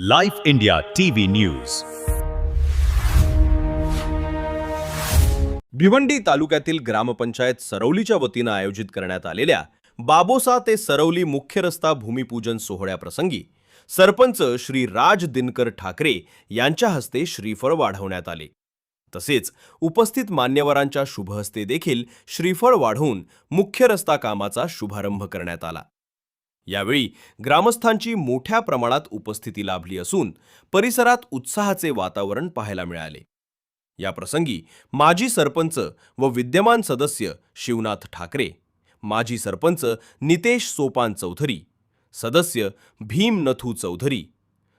Life India TV news. Bhiwandi तालुक्यातील ग्रामपंचायत सरवलीच्या वतीनं आयोजित करण्यात आलेल्या बाबोसा ते सरवली मुख्य रस्ता भूमिपूजन सोहळ्याप्रसंगी सरपंच श्री राज दिनकर ठाकरे यांच्या हस्ते श्रीफळ वाढवण्यात आले. तसेच उपस्थित मान्यवरांच्या शुभहस्ते देखील श्रीफळ वाढवून मुख्य रस्ता कामाचा शुभारंभ करण्यात आला. यावेळी ग्रामस्थांची मोठ्या प्रमाणात उपस्थिती लाभली असून परिसरात उत्साहाचे वातावरण पाहायला मिळाले. या प्रसंगी माजी सरपंच व विद्यमान सदस्य शिवनाथ ठाकरे, माजी सरपंच नितेश सोपान चौधरी, सदस्य भीम नथू चौधरी,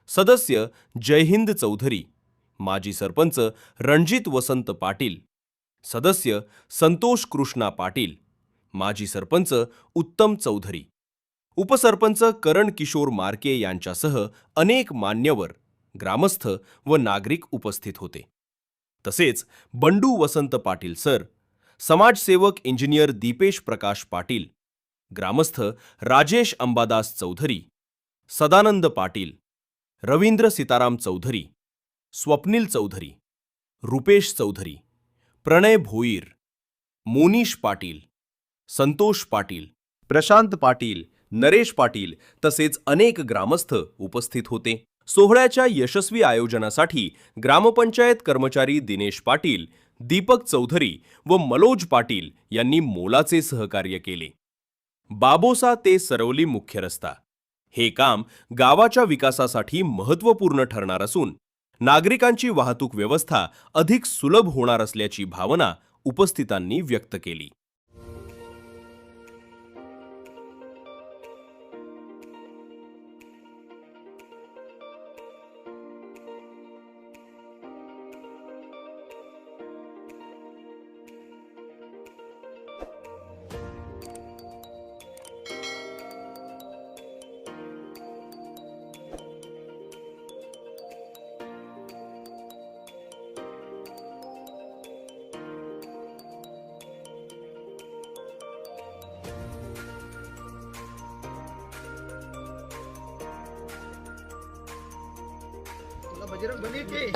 सदस्य जयहिंद चौधरी, माजी सरपंच रणजित वसंत पाटील, सदस्य संतोष कृष्णा पाटील, माजी सरपंच उत्तम चौधरी, उपसरपंच करण किशोर मार्के यांच्यासह अनेक मान्यवर, ग्रामस्थ व नागरिक उपस्थित होते. तसेच बंडू वसंत पाटील सर, समाजसेवक इंजिनियर दीपेश प्रकाश पाटील, ग्रामस्थ राजेश अंबादास चौधरी, सदानंद पाटील, रवींद्र सीताराम चौधरी, स्वप्नील चौधरी, रुपेश चौधरी, प्रणय भोईर, मोनीश पाटील, संतोष पाटील, प्रशांत पाटील, नरेश पाटील तसेच अनेक ग्रामस्थ उपस्थित होते. सोहळ्याच्या यशस्वी आयोजनासाठी ग्रामपंचायत कर्मचारी दिनेश पाटील, दीपक चौधरी व मलोज पाटील यांनी मोलाचे सहकार्य केले. बाबोसा ते सरवली मुख्य रस्ता हे काम गावाच्या विकासासाठी महत्त्वपूर्ण ठरणार असून नागरिकांची वाहतूक व्यवस्था अधिक सुलभ होणार असल्याची भावना उपस्थितांनी व्यक्त केली. बजरंग बली की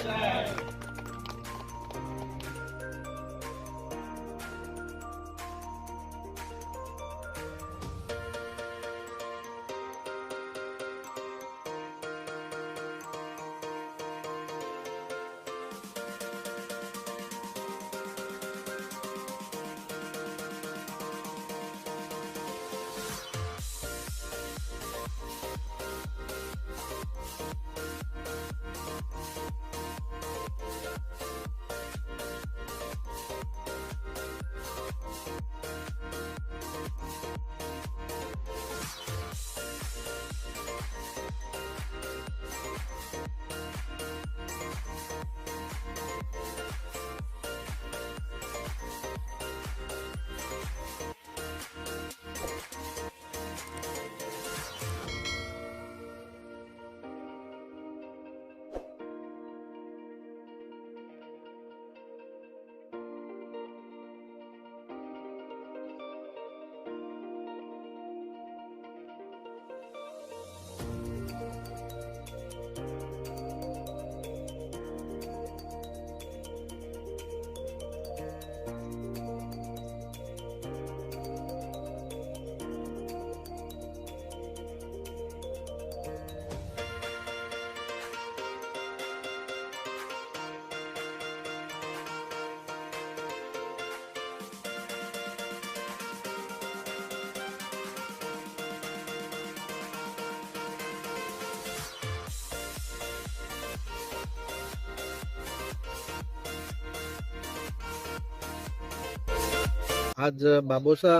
आज बाबोसा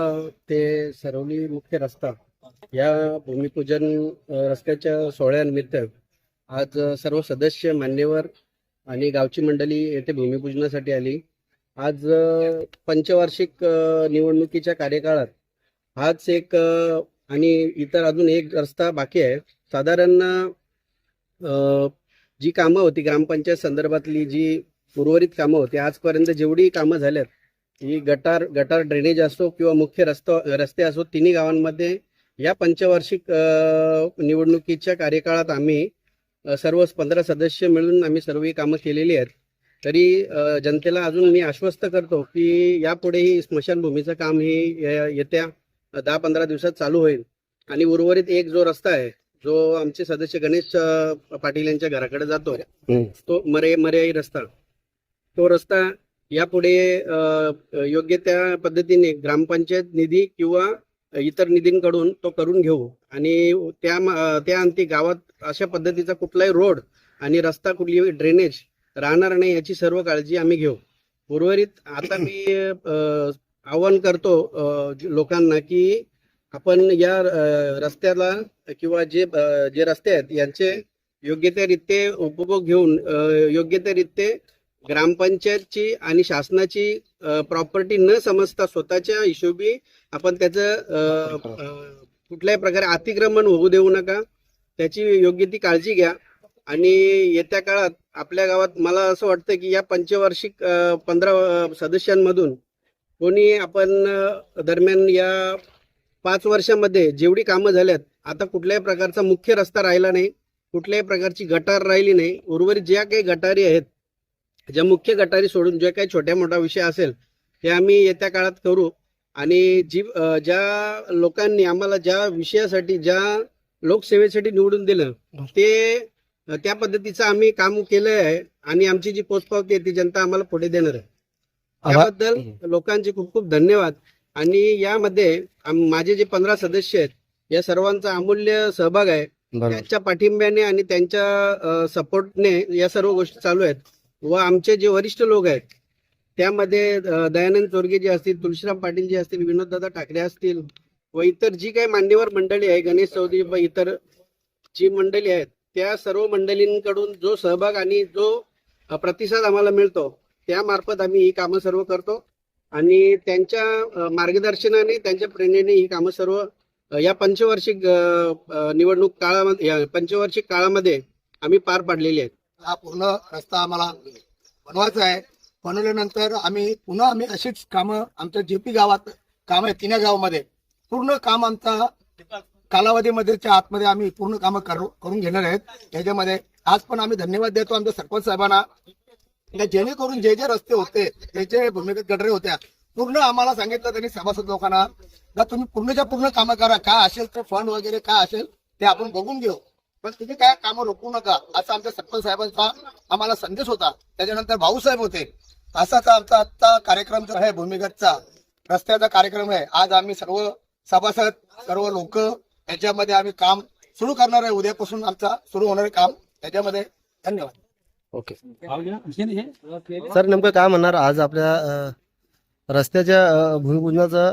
ते सरवली मुख्य रस्ता या भूमिपूजन रस्त्याच्या सोहळ्यानिमित्त आज सर्व सदस्य, मान्यवर आणि गावची मंडळी येथे भूमिपूजनासाठी आली. आज पंचवार्षिक निवडणुकीच्या कार्यकाळात हाच एक आणि इतर अजून एक रस्ता बाकी आहे. साधारण जी कामं होती ग्रामपंचायत संदर्भातली, जी उर्वरित कामं होती, आजपर्यंत जेवढी कामं झाल्यात, ही गटार ड्रेनेज असो किंवा मुख्य रस्ते असो, तिन्ही गावांमध्ये या पंचवार्षिक निवडणुकीच्या कार्यकाळात आम्ही सर्व 15 सदस्य मिळून आम्ही सर्व ही कामं केलेली आहेत. तरी जनतेला अजून मी आश्वस्त करतो की यापुढेही स्मशानभूमीचं काम हे येत्या 10-15 दिवसात चालू होईल आणि उर्वरित एक जो रस्ता आहे जो आमचे सदस्य गणेश पाटील यांच्या घराकडे जातो तो मर्याई रस्ता, तो रस्ता यापुढे योग्य त्या पद्धतीने ग्रामपंचायत निधी किंवा इतर निधींकडून तो करून घेऊ आणि त्या अंती गावात अशा पद्धतीचा कुठलाही रोड आणि रस्ता, कुठली ड्रेनेज राहणार नाही याची सर्व काळजी आम्ही घेऊ. उर्वरित आता मी आवाहन करतो लोकांना की आपण या रस्त्याला किंवा जे रस्ते आहेत यांचे योग्यतेरित्या उपभोग घेऊन योग्यतेरित्या ग्रामपंचायतची आणि शासनाची प्रॉपर्टी न समजता स्वतःच्या हिशोबी आपण त्याचं कुठल्याही प्रकारे अतिक्रमण होऊ देऊ नका. त्याची योग्य ती काळजी घ्या आणि येत्या काळात आपल्या गावात मला असं वाटतं की या पंचवार्षिक 15 सदस्यांमधून कोणी आपण दरम्यान या 5 वर्षामध्ये जेवढी कामं झाल्यात, आता कुठल्याही प्रकारचा मुख्य रस्ता राहिला नाही, कुठल्याही प्रकारची गटार राहिली नाही. उर्वरित ज्या काही गटारी आहेत, ज्या मुख्य गटारी सोडून जे काही छोट्या मोठा विषय असेल ते आम्ही येत्या काळात करू आणि ज्या लोकांनी आम्हाला ज्या विषयासाठी, ज्या लोकसेवेसाठी निवडून दिलं ते त्या पद्धतीचं आम्ही काम केलं आहे आणि आमची जी पोचपावती आहे ती जनता आम्हाला पुढे देणार आहे. त्याबद्दल लोकांचे खूप खूप धन्यवाद. आणि यामध्ये माझे जे 15 सदस्य आहेत या सर्वांचा अमूल्य सहभाग आहे. त्यांच्या पाठिंब्याने आणि त्यांच्या सपोर्टने या सर्व गोष्टी चालू आहेत. व आमचे जे वरिष्ठ लोक आहेत त्यामध्ये दयानंद चोरगे जे असतील, तुळशीराम पाटील जे असतील, विनोददादा ठाकरे असतील व इतर जी काही मान्यवर मंडळी आहे, गणेश चौधरी व इतर जी मंडळी आहेत, त्या सर्व मंडळींकडून जो सहभाग आणि जो प्रतिसाद आम्हाला मिळतो त्यामार्फत आम्ही ही कामं सर्व करतो आणि त्यांच्या मार्गदर्शनाने, त्यांच्या प्रेरणेने ही कामं सर्व या पंचवार्षिक निवडणूक काळामध्ये, पंचवार्षिक काळामध्ये आम्ही पार पाडलेली आहेत. हा पूर्ण रस्ता आम्हाला बनवायचा आहे. बनवल्यानंतर आम्ही अशीच कामं आमच्या जेपी गावात काम आहे, 3 गावामध्ये पूर्ण काम आमचा कालावधीमध्येच्या आतमध्ये आम्ही पूर्ण कामं करून घेणार आहेत. त्याच्यामध्ये आज पण आम्ही धन्यवाद देतो आमच्या सरपंच साहेबांना, जेणेकरून जे रस्ते होते, जे भूमिगत गटारी होत्या, पूर्ण आम्हाला सांगितलं त्यांनी सभासद लोकांना का तुम्ही पूर्णच्या पूर्ण कामं करा, काय असेल ते फंड वगैरे काय असेल ते आपण बघून घेऊ, पण तुम्ही काय कामं रोखू नका, असा आमच्या सरपंच साहेबांचा आम्हाला संदेश होता. त्याच्यानंतर भाऊसाहेब होते. असाच आमचा आजचा कार्यक्रम जो आहे भूमिगतचा रस्त्याचा कार्यक्रम आहे. आज आम्ही सर्व सभासद, सर्व लोक याच्यामध्ये आम्ही काम सुरू करणार आहे. उद्यापासून आमचा सुरू होणार आहे काम त्याच्यामध्ये. धन्यवाद. ओके सर, नेमकं काय म्हणणार, आज आपल्या रस्त्याच्या भूमिपूजनाचा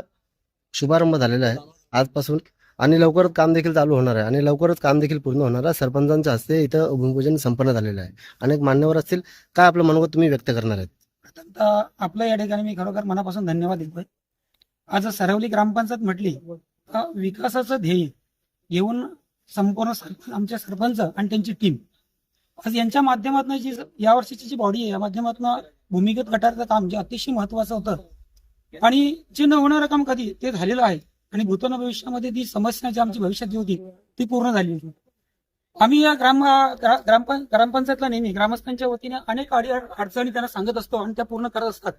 शुभारंभ झालेला आहे आजपासून आणि लवकरच काम देखील चालू होणार आहे आणि लवकरच काम देखील पूर्ण होणार आहे. सरपंचांच्या हस्ते इथं भूमिपूजन संपन्न झालेलं आहे. अनेक मान्यवर असतील, काय आपलं मनोगत तुम्ही व्यक्त करणार आहेत? प्रथमतः आपलं या ठिकाणी मी खरोखर मनापासून धन्यवाद देतोय. आज सरवली ग्रामपंचायत म्हटली विकासाचं ध्येय घेऊन संपूर्ण आमचे सरपंच आणि त्यांची टीम आज यांच्या माध्यमातून जी यावर्षीची जी बॉडी आहे या माध्यमातून भूमिगत गटारचं काम जे अतिशय महत्वाचं होतं आणि जे न होणारं काम कधी ते झालेलं आहे आणि भूतन भविष्यामध्ये ती समस्या जी आमची भविष्यात होती ती पूर्ण झाली होती. आम्ही या ग्रामपंचायतला नेहमी ग्रामस्थांच्या वतीने अनेक अडचणी त्यांना सांगत असतो आणि त्या पूर्ण करत असतात.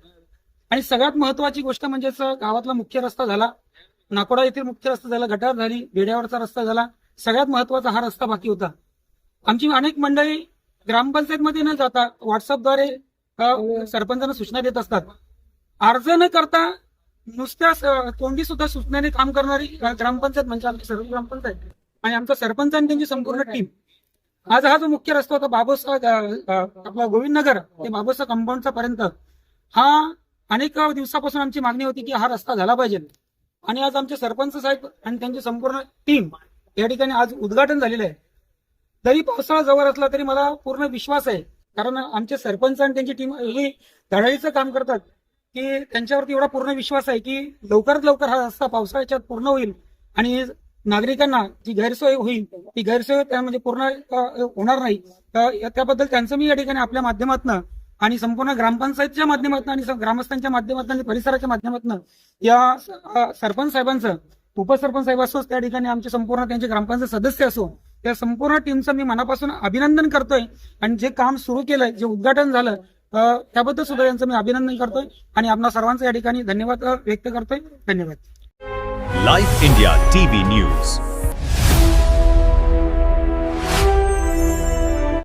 आणि सगळ्यात महत्वाची गोष्ट म्हणजेच गावातला मुख्य रस्ता झाला, नाकोडा येथील मुख्य रस्ता झाला, गटार झाली, बेड्यावरचा रस्ता झाला. सगळ्यात महत्वाचा हा रस्ता बाकी होता. आमची अनेक मंडळी ग्रामपंचायतमध्ये न जाता व्हॉट्सअपद्वारे सरपंचांना सूचना देत असतात. अर्ज न करता नुसत्या तोंडी सुद्धा सूचनेने काम करणारी ग्रामपंचायत म्हणजे आमची सर्व ग्रामपंचायत आणि आमचा सरपंच आणि त्यांची संपूर्ण टीम. आज हा जो मुख्य रस्ता होता बाबोसा आपला गोविंदनगर ते बाबोसा कंपाऊंडचा पर्यंत, हा अनेक दिवसापासून आमची मागणी होती की हा रस्ता झाला पाहिजे आणि आज आमचे सरपंच साहेब आणि त्यांची संपूर्ण टीम या ठिकाणी आज उद्घाटन झालेलं आहे. जरी पावसाळा जवळ असला तरी मला पूर्ण विश्वास आहे, कारण आमचे सरपंच आणि त्यांची टीम हे धडाडीचं काम करतात की त्यांच्यावरती एवढा पूर्ण विश्वास आहे की लवकरात लवकर हा रस्ता पावसाळ्याच्यात पूर्ण होईल आणि नागरिकांना जी गैरसोय होईल ती गैरसोय त्यामध्ये पूर्ण होणार नाही. त्याबद्दल त्यांचं मी या ठिकाणी आपल्या माध्यमातून आणि संपूर्ण ग्रामपंचायतच्या माध्यमातून आणि ग्रामस्थांच्या माध्यमातून आणि परिसराच्या माध्यमातून या सरपंच साहेबांचं, उपसरपंच साहेब असो, त्या ठिकाणी आमचे संपूर्ण त्यांचे ग्रामपंचायत सदस्य असो, त्या संपूर्ण टीमचं मी मनापासून अभिनंदन करतोय आणि जे काम सुरू केलंय, जे उद्घाटन झालं त्याबद्दल सुद्धा यांचं मी अभिनंदन करतोय आणि आपणा सर्वांचं या ठिकाणी धन्यवाद व्यक्त करतोय. धन्यवाद. Live India TV news